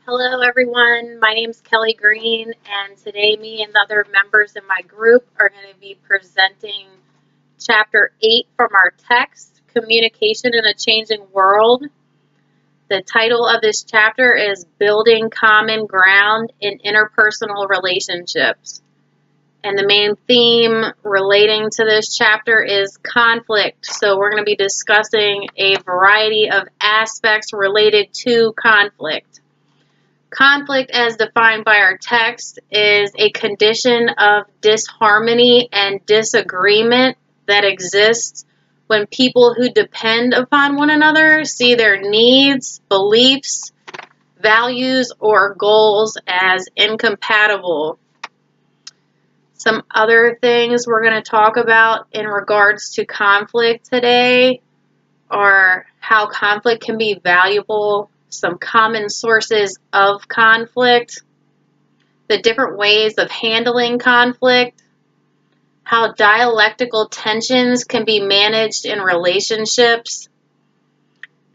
Hello everyone, my name is Kelly Green, and today me and the other members in my group are going to be presenting Chapter 8 from our text, Communication in a Changing World. The title of this chapter is Building Common Ground in Interpersonal Relationships. And the main theme relating to this chapter is conflict. So we're going to be discussing a variety of aspects related to conflict. Conflict, as defined by our text, is a condition of disharmony and disagreement that exists when people who depend upon one another see their needs, beliefs, values, or goals as incompatible. Some other things we're going to talk about in regards to conflict today are how conflict can be valuable, some common sources of conflict, the different ways of handling conflict, how dialectical tensions can be managed in relationships,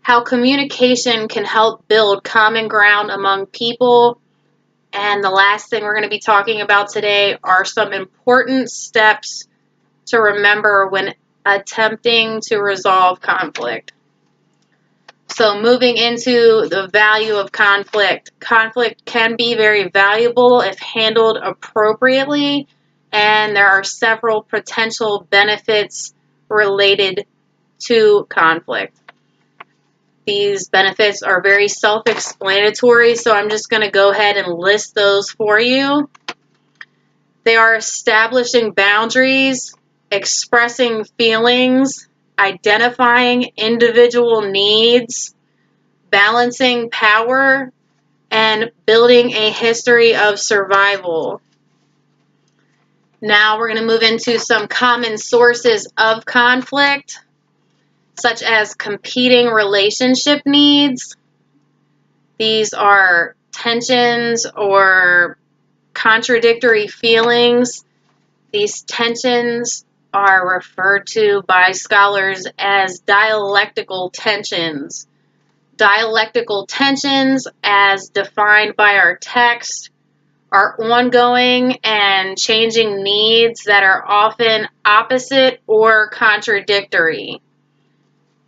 how communication can help build common ground among people, and the last thing we're going to be talking about today are some important steps to remember when attempting to resolve conflict. So moving into the value of conflict. Conflict can be very valuable if handled appropriately, and there are several potential benefits related to conflict. These benefits are very self-explanatory, so I'm just going to go ahead and list those for you. They are establishing boundaries, expressing feelings, identifying individual needs, balancing power, and building a history of survival. Now we're going to move into some common sources of conflict, such as competing relationship needs. These are tensions or contradictory feelings. These tensions are referred to by scholars as dialectical tensions. Dialectical tensions, as defined by our text, are ongoing and changing needs that are often opposite or contradictory.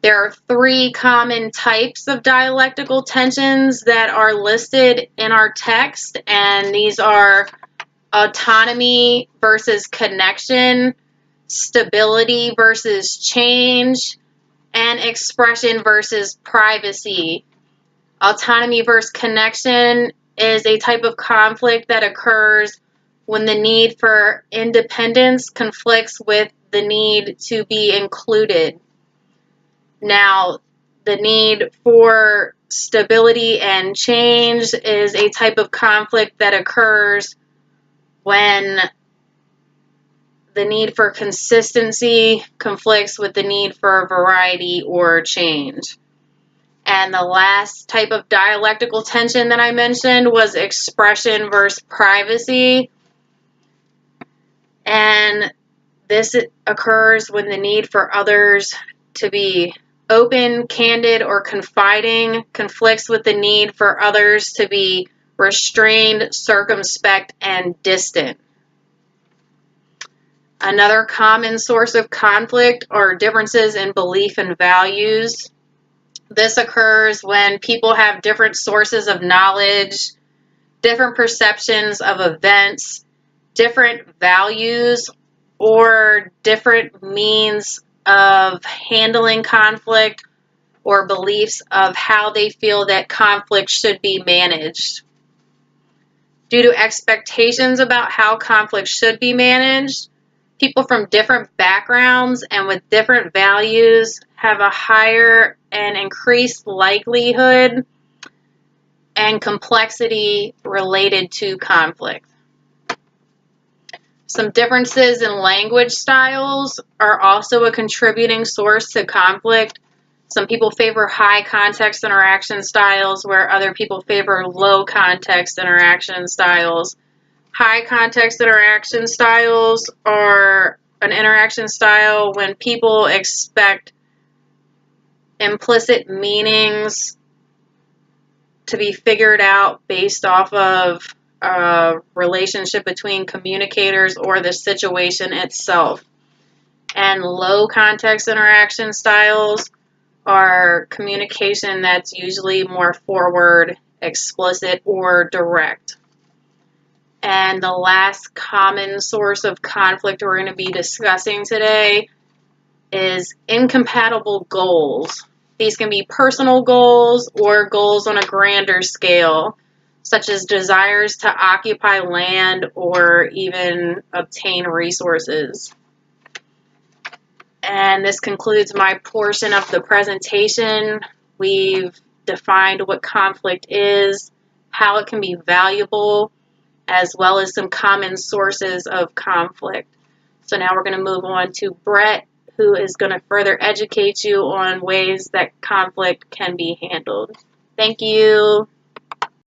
There are three common types of dialectical tensions that are listed in our text, and these are autonomy versus connection, stability versus change, and expression versus privacy. Autonomy versus connection is a type of conflict that occurs when the need for independence conflicts with the need to be included. Now, the need for stability and change is a type of conflict that occurs when the need for consistency conflicts with the need for variety or change. And the last type of dialectical tension that I mentioned was expression versus privacy. And this occurs when the need for others to be open, candid, or confiding conflicts with the need for others to be restrained, circumspect, and distant. Another common source of conflict are differences in belief and values. This occurs when people have different sources of knowledge, different perceptions of events, different values, or different means of handling conflict or beliefs of how they feel that conflict should be managed. Due to expectations about how conflict should be managed, people from different backgrounds and with different values have a higher and increased likelihood and complexity related to conflict. Some differences in language styles are also a contributing source to conflict. Some people favor high context interaction styles, where other people favor low context interaction styles. High context interaction styles are an interaction style when people expect implicit meanings to be figured out based off of a relationship between communicators or the situation itself. And low context interaction styles are communication that's usually more forward, explicit, or direct. And the last common source of conflict we're going to be discussing today is incompatible goals. These can be personal goals or goals on a grander scale, such as desires to occupy land or even obtain resources. And this concludes my portion of the presentation. We've defined what conflict is, how it can be valuable, as well as some common sources of conflict. So now we're going to move on to Brett, who is going to further educate you on ways that conflict can be handled. Thank you.